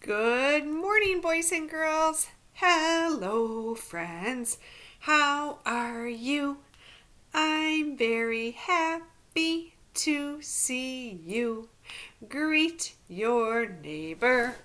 Good morning, boys and girls. Hello, friends. How are you? I'm very happy to see you. Greet your neighbor.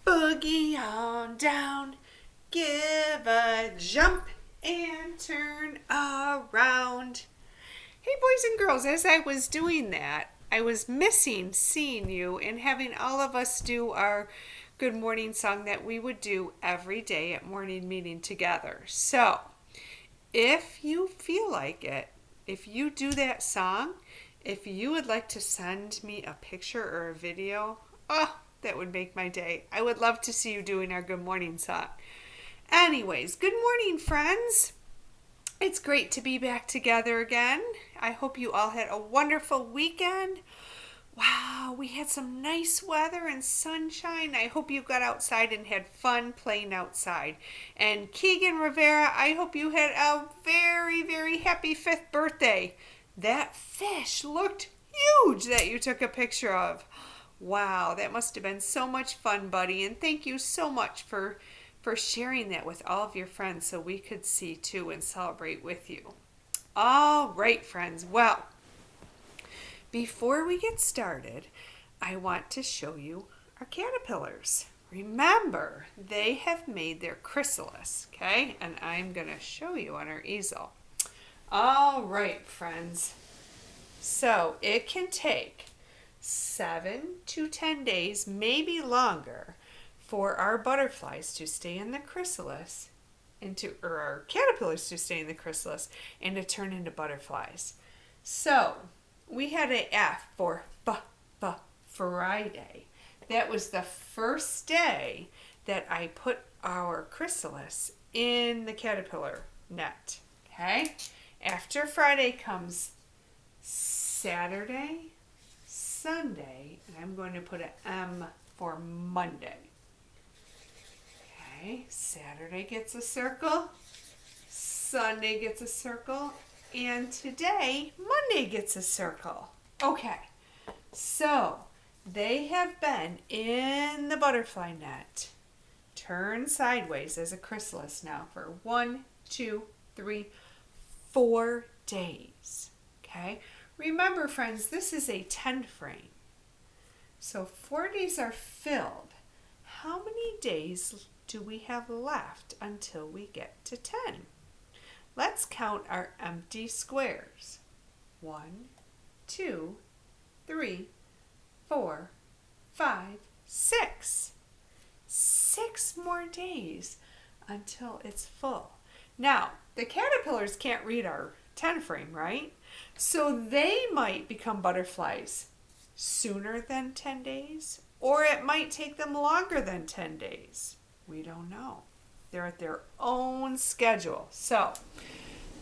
Boogie on down. Give a jump and turn around. Hey, boys and girls, as I was doing that, I was missing seeing you and having all of us do our good morning song that we would do every day at morning meeting together. So, if you feel like it, if you do that song, if you would like to send me a picture or a video, that would make my day. I would love to see you doing our good morning song. Anyways, good morning, friends. It's great to be back together again. I hope you all had a wonderful weekend. Wow, we had some nice weather and sunshine. I hope you got outside and had fun playing outside. And Keegan Rivera, I hope you had a very, very happy 5th birthday. That fish looked huge that you took a picture of. Wow, that must have been so much fun, buddy. And thank you so much for sharing that with all of your friends so we could see too and celebrate with you. All right, friends. Well, before we get started, I want to show you our caterpillars. Remember, they have made their chrysalis, okay? And I'm going to show you on our easel. All right, friends. So it can take 7 to 10 days, maybe longer, for our butterflies to stay in the chrysalis or our caterpillars to stay in the chrysalis and to turn into butterflies. So we had a F for Friday. That was the first day that I put our chrysalis in the caterpillar net. Okay? After Friday comes Saturday, Sunday, and I'm going to put an M for Monday. Okay, Saturday gets a circle, Sunday gets a circle, and today, Monday gets a circle. Okay, so they have been in the butterfly net, turned sideways as a chrysalis now for 1, 2, 3, 4 days. Okay, remember, friends, this is a 10 frame. So 4 days are filled. How many days do we have left until we get to 10? Let's count our empty squares. 1, 2, 3, 4, 5, 6. 6 more days until it's full. Now, the caterpillars can't read our 10 frame, right? So they might become butterflies sooner than 10 days, or it might take them longer than 10 days. We don't know. They're at their own schedule. So,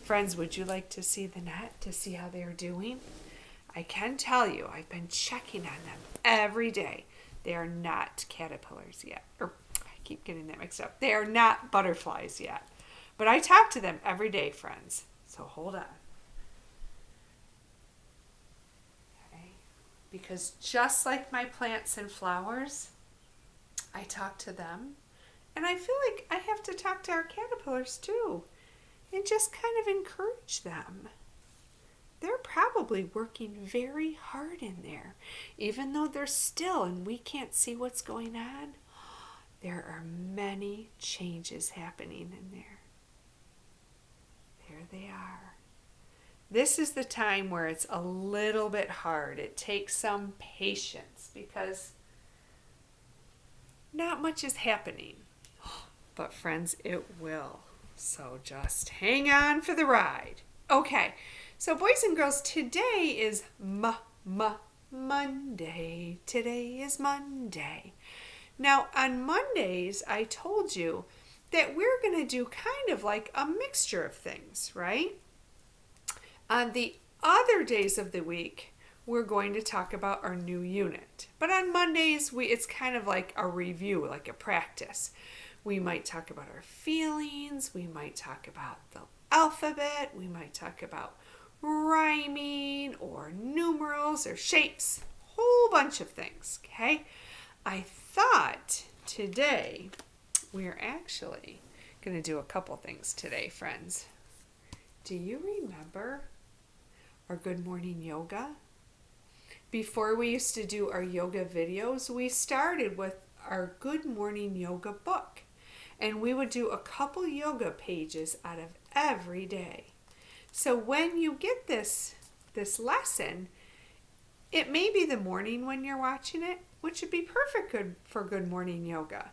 friends, would you like to see the net to see how they're doing? I can tell you, I've been checking on them every day. They are not caterpillars yet. Or I keep getting that mixed up. They are not butterflies yet. But I talk to them every day, friends. So hold on. Okay. Because just like my plants and flowers, I talk to them. And I feel like I have to talk to our caterpillars too and just kind of encourage them. They're probably working very hard in there. Even though they're still and we can't see what's going on, there are many changes happening in there. There they are. This is the time where it's a little bit hard. It takes some patience because not much is happening. But friends, it will. So just hang on for the ride. Okay, so boys and girls, today is Monday. Today is Monday. Now, on Mondays, I told you that we're going to do kind of like a mixture of things, right? On the other days of the week, we're going to talk about our new unit. But on Mondays, it's kind of like a review, like a practice. We might talk about our feelings. We might talk about the alphabet. We might talk about rhyming or numerals or shapes. Whole bunch of things, okay? I thought today we're actually going to do a couple things today, friends. Do you remember our Good Morning Yoga? Before we used to do our yoga videos, we started with our Good Morning Yoga book. And we would do a couple yoga pages out of every day. So when you get this lesson, it may be the morning when you're watching it, which would be perfect good for Good Morning Yoga.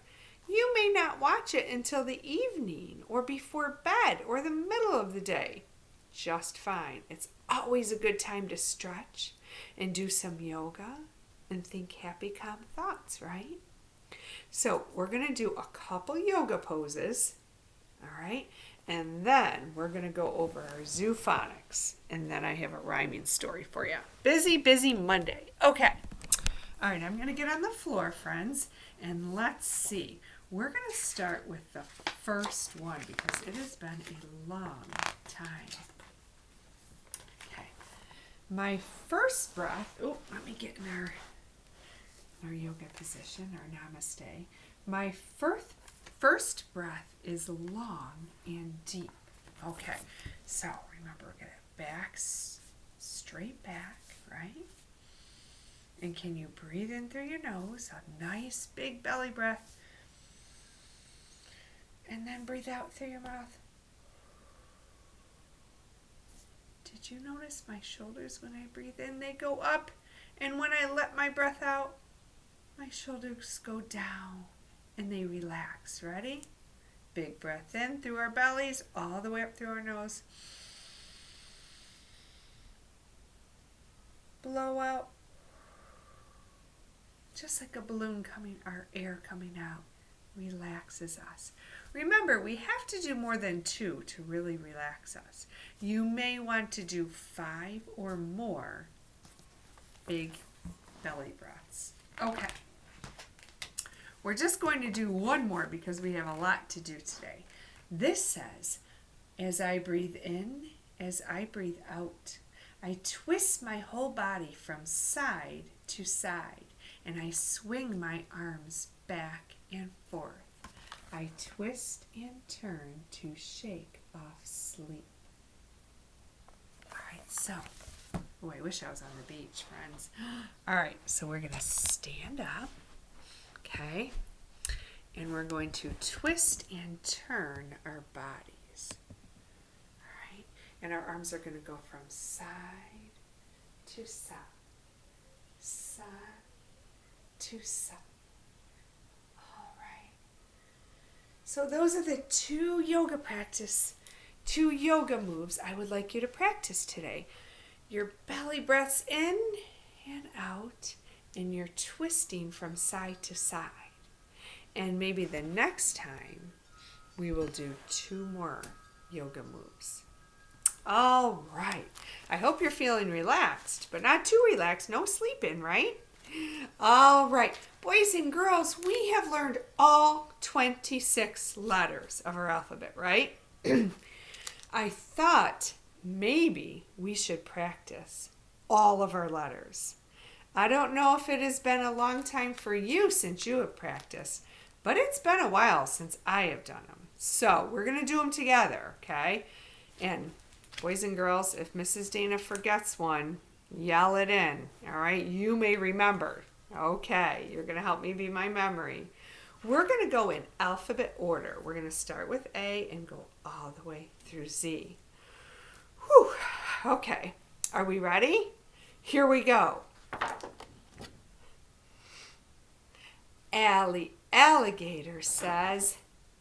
You may not watch it until the evening or before bed or the middle of the day. Just fine. It's always a good time to stretch and do some yoga and think happy, calm thoughts, right? So we're going to do a couple yoga poses, all right? And then we're going to go over our zoophonics. And then I have a rhyming story for you. Busy, busy Monday. Okay. All right, I'm going to get on the floor, friends, and let's see. We're going to start with the first one because it has been a long time. Okay. My first breath, let me get in our yoga position, our namaste. My first breath is long and deep. Okay, so remember, we're going to back, straight back, right? And can you breathe in through your nose, a nice big belly breath, and then breathe out through your mouth. Did you notice my shoulders when I breathe in, they go up, and when I let my breath out, my shoulders go down and they relax. Ready? Big breath in through our bellies, all the way up through our nose. Blow out. Just like a balloon coming, our air coming out relaxes us. Remember, we have to do more than 2 to really relax us. You may want to do 5 or more big belly breaths. Okay. We're just going to do one more because we have a lot to do today. This says, as I breathe in, as I breathe out, I twist my whole body from side to side, and I swing my arms back and forth. I twist and turn to shake off sleep. All right, so, I wish I was on the beach, friends. All right, so we're going to stand up. Okay, and we're going to twist and turn our bodies. All right, and our arms are going to go from side to side, side to side. All right. So those are the 2 yoga moves I would like you to practice today. Your belly breaths in and out, and you're twisting from side to side. And maybe the next time we will do 2 more yoga moves. All right. I hope you're feeling relaxed, but not too relaxed. No sleeping, right? All right. Boys and girls, we have learned all 26 letters of our alphabet, right? I thought maybe we should practice all of our letters. I don't know if it has been a long time for you since you have practiced, but it's been a while since I have done them. So we're going to do them together, okay? And boys and girls, if Mrs. Dana forgets one, yell it in, all right? You may remember. Okay, you're going to help me be my memory. We're going to go in alphabet order. We're going to start with A and go all the way through Z. Whew. Okay, are we ready? Here we go. Alligator says,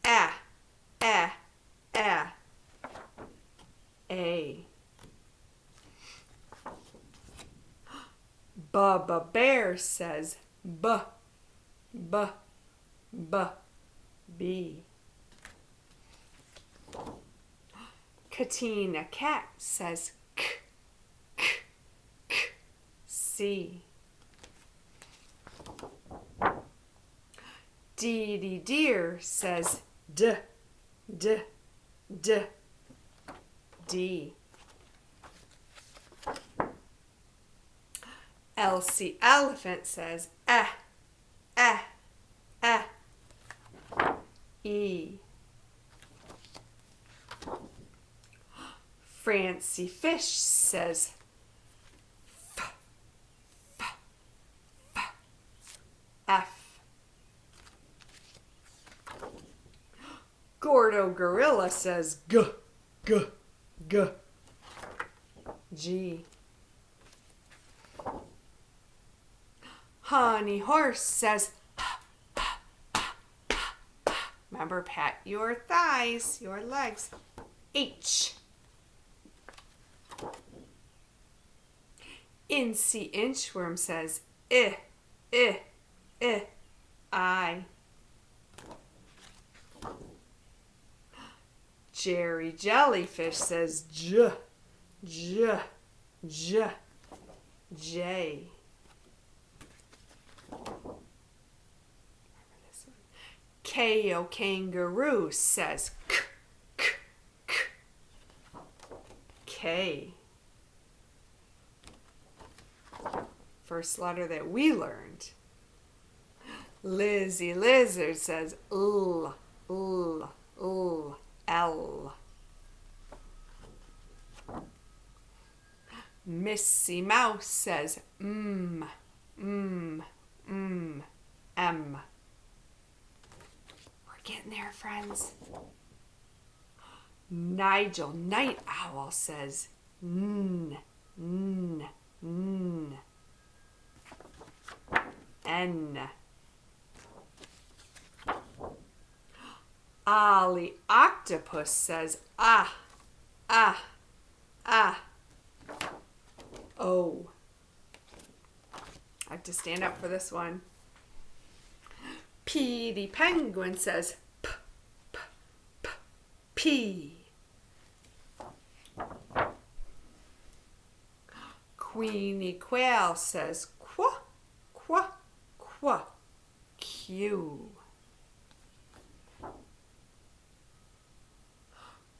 A. Bubba Bear says, B. Katina Cat says, K. C. Dee Dee Deer says, D. Elsie Elephant says, E. Francie Fish says F, F, F, F. Gordo Gorilla says G, G, G, G. Honey Horse says remember, pat your thighs, your legs. H. Incy Inchworm says I, I. Jerry Jellyfish says J, J, J, J. K.O. Kangaroo says K, K, K, K. First letter that we learned. Lizzie Lizard says L, L, L, L. Missy Mouse says M, M, M, M. Getting there, friends. Nigel Night Owl says N, N, N, N. Ollie Octopus says ah, ah, ah, O. I have to stand up for this one. Petey Penguin says P, P, P, P. Queenie Quail says Qua, Qua, Qua, Q.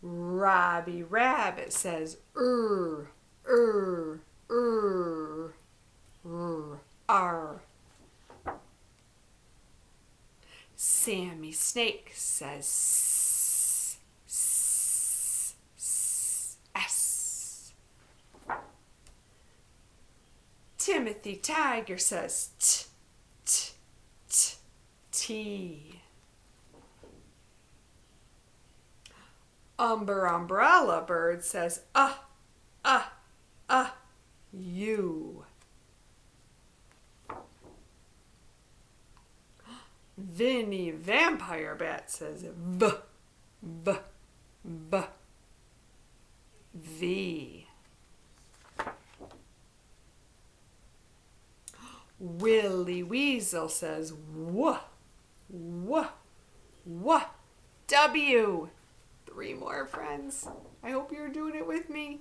Robbie Rabbit says R, R. Sammy Snake says S, S, S, S. Timothy Tiger says T, T, T, T. Umbrella Bird says U. Vinny Vampire Bat says V, V, V, V. Willie Weasel says W, W, W, W. 3 more, friends. I hope you're doing it with me.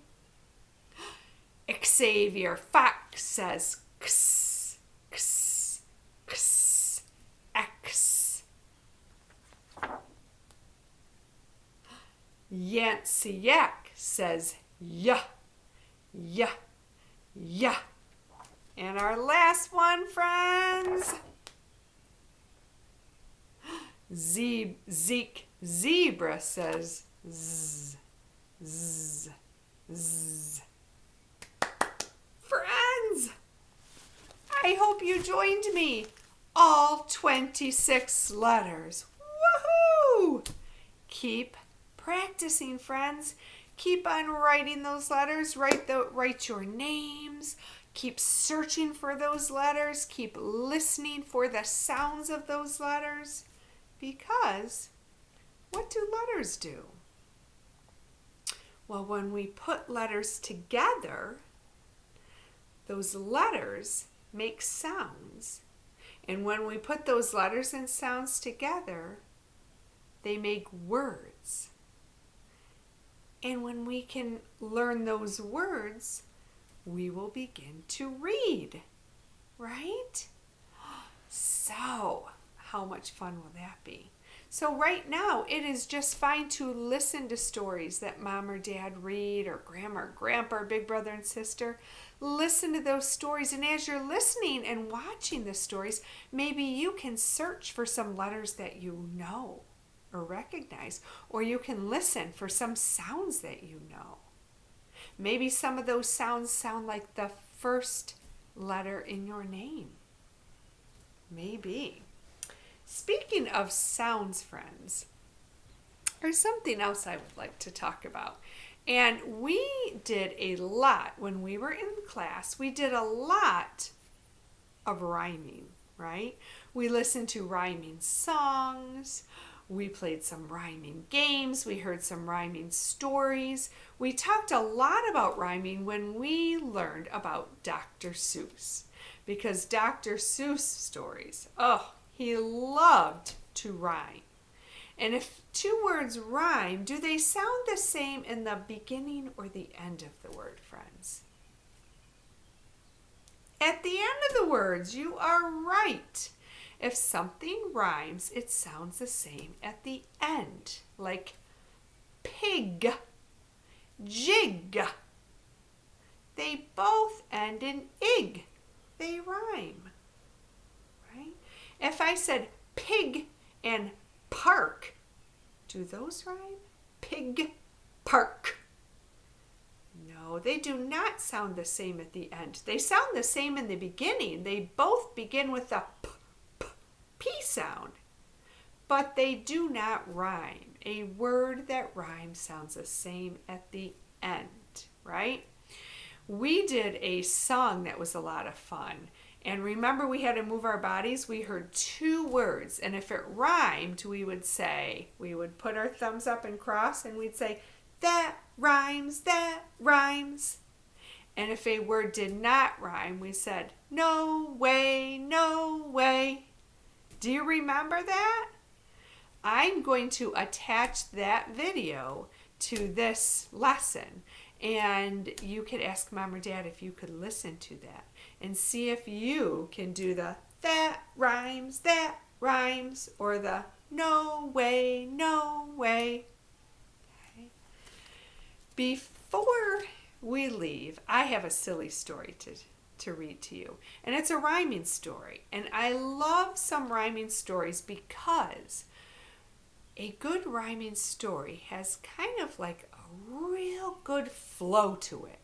Xavier Fox says X, X, X, X. Yancey Yak says Y, Y, Y. And our last one, friends. Zeke Zebra says Z, Z, Z. Friends, I hope you joined me. All 26 letters. Woohoo! Keep practicing, friends. Keep on writing those letters. Write your names. Keep searching for those letters. Keep listening for the sounds of those letters. Because what do letters do? Well, when we put letters together, those letters make sounds. And when we put those letters and sounds together, they make words. And when we can learn those words, we will begin to read, right? So, how much fun will that be? So right now, it is just fine to listen to stories that mom or dad read, or grandma or grandpa or big brother and sister. Listen to those stories, and as you're listening and watching the stories, maybe you can search for some letters that you know. or recognize. Or you can listen for some sounds that you know. Maybe some of those sounds sound like the first letter in your name. Maybe. Speaking of sounds, friends, there's something else I would like to talk about. And we did a lot when we were in class. We did a lot of rhyming, right? We listened to rhyming songs. We played some rhyming games. We heard some rhyming stories. We talked a lot about rhyming when we learned about Dr. Seuss. Because Dr. Seuss stories, he loved to rhyme. And if two words rhyme, do they sound the same in the beginning or the end of the word, friends? At the end of the words, you are right. If something rhymes, it sounds the same at the end, like pig, jig. They both end in ig. They rhyme, right? If I said pig and park, do those rhyme? Pig, park. No, they do not sound the same at the end. They sound the same in the beginning. They both begin with the P sound, but they do not rhyme. A word that rhymes sounds the same at the end, right? We did a song that was a lot of fun. And remember, we had to move our bodies. We heard two words, and if it rhymed, we would put our thumbs up and cross, and we'd say, that rhymes, that rhymes. And if a word did not rhyme, we said, no way, no way. Do you remember that? I'm going to attach that video to this lesson, and you could ask Mom or Dad if you could listen to that and see if you can do the that rhymes, or the no way, no way. Okay. Before we leave, I have a silly story to read to you. And it's a rhyming story. And I love some rhyming stories because a good rhyming story has kind of like a real good flow to it.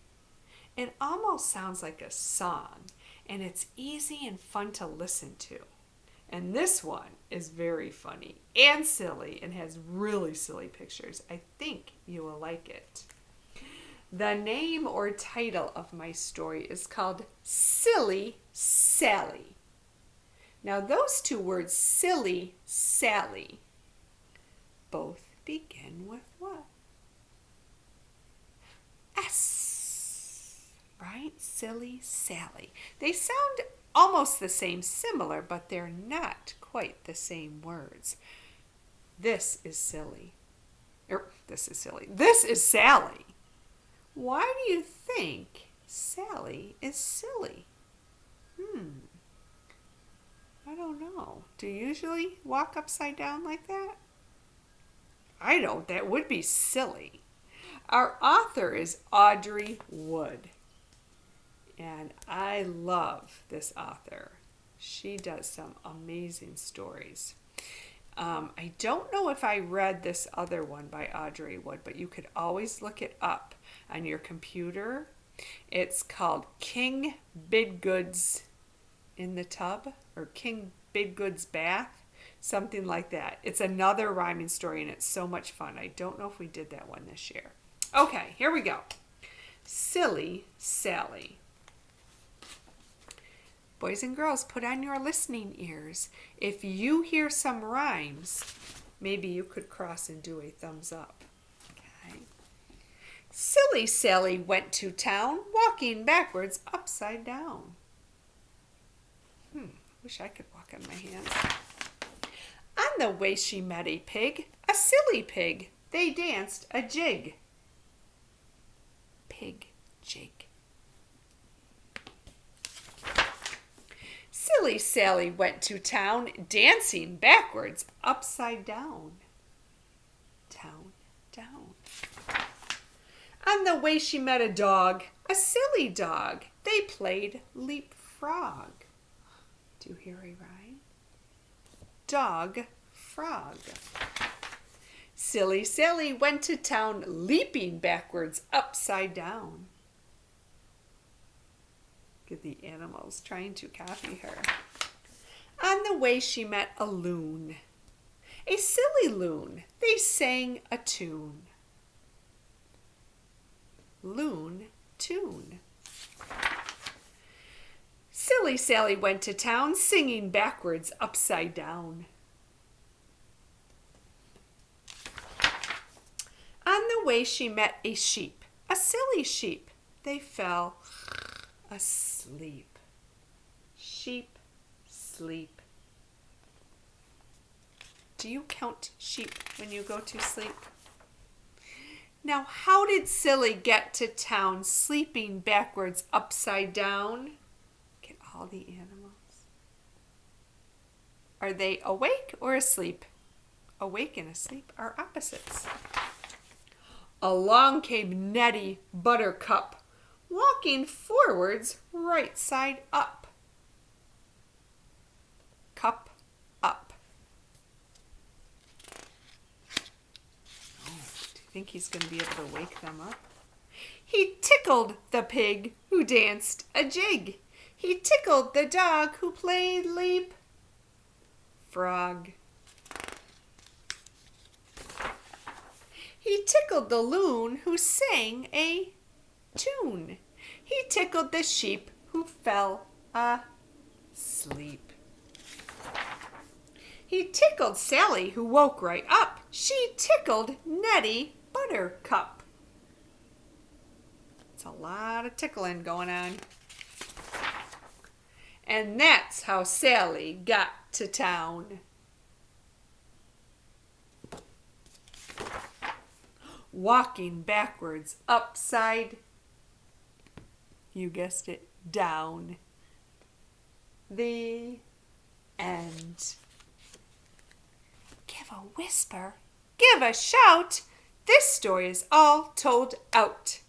It almost sounds like a song, and it's easy and fun to listen to. And this one is very funny and silly and has really silly pictures. I think you will like it. The name or title of my story is called Silly Sally. Now those two words, silly, Sally, both begin with what? S, right? Silly Sally. They sound almost the same, similar, but they're not quite the same words. This is silly. This is silly. This is Sally. Why do you think Sally is silly? I don't know. Do you usually walk upside down like that? I don't. That would be silly. Our author is Audrey Wood. And I love this author. She does some amazing stories. I don't know if I read this other one by Audrey Wood, but you could always look it up on your computer. It's called King Bidgood's in the Tub, or King Bidgood's Bath, something like that. It's another rhyming story, and it's so much fun. I don't know if we did that one this year. Okay, here we go. Silly Sally. Boys and girls, put on your listening ears. If you hear some rhymes, maybe you could cross and do a thumbs up. Okay. Silly Sally went to town, walking backwards upside down. Wish I could walk on my hands. On the way she met a pig, a silly pig. They danced a jig. Pig, jig. Silly Sally went to town, dancing backwards, upside down. Down, down. On the way she met a dog, a silly dog. They played leapfrog. Do you hear a rhyme? Dog, frog. Silly Sally went to town, leaping backwards, upside down. Look at the animals trying to copy her. On the way she met a loon, a silly loon. They sang a tune. Loon tune. Silly Sally went to town, singing backwards, upside down. On the way she met a sheep, a silly sheep. They fell asleep. Sheep sleep. Do you count sheep when you go to sleep? Now, how did Silly get to town sleeping backwards, upside down? Look at all the animals. Are they awake or asleep? Awake and asleep are opposites. Along came Nettie Buttercup, walking forwards, right side up. Cup up. Oh, do you think he's going to be able to wake them up? He tickled the pig who danced a jig. He tickled the dog who played leap frog. He tickled the loon who sang a tune. He tickled the sheep who fell asleep. He tickled Sally who woke right up. She tickled Nettie Buttercup. It's a lot of tickling going on. And that's how Sally got to town. Walking backwards, upside, you guessed it, down. The end. Give a whisper, give a shout. This story is all told out.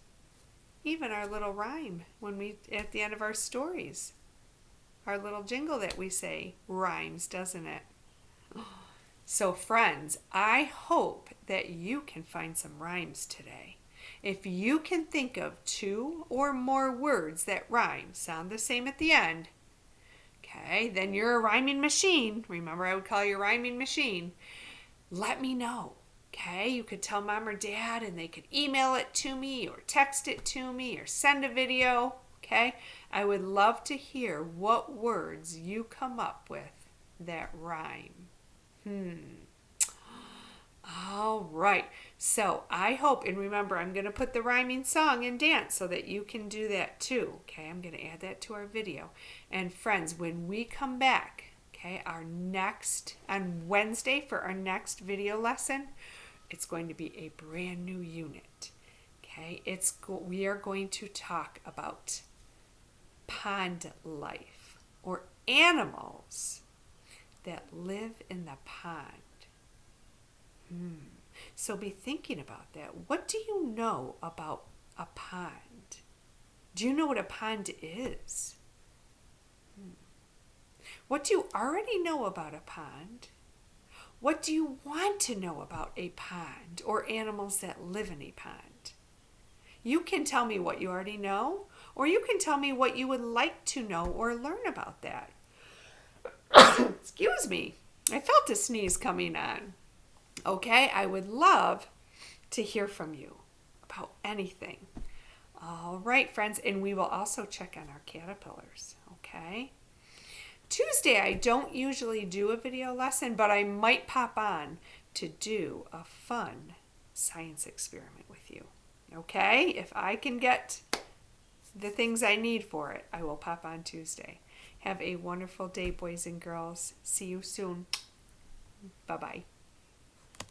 Even our little rhyme at the end of our stories. Our little jingle that we say rhymes, doesn't it? So friends, I hope that you can find some rhymes today. If you can think of 2 or more words that rhyme, sound the same at the end, okay, then you're a rhyming machine. Remember, I would call you a rhyming machine. Let me know, okay? You could tell mom or dad and they could email it to me or text it to me or send a video, okay? I would love to hear what words you come up with that rhyme. All right. So I hope, and remember, I'm going to put the rhyming song and dance so that you can do that too. Okay, I'm going to add that to our video. And friends, when we come back, okay, on Wednesday for our next video lesson, it's going to be a brand new unit. Okay, we are going to talk about pond life, or animals that live in the pond. So be thinking about that. What do you know about a pond? Do you know what a pond is? What do you already know about a pond? What do you want to know about a pond or animals that live in a pond? You can tell me what you already know, or you can tell me what you would like to know or learn about that. Excuse me. I felt a sneeze coming on. Okay, I would love to hear from you about anything. All right, friends, and we will also check on our caterpillars, okay? Tuesday, I don't usually do a video lesson, but I might pop on to do a fun science experiment with you, okay? If I can get the things I need for it, I will pop on Tuesday. Have a wonderful day, boys and girls. See you soon. Bye-bye.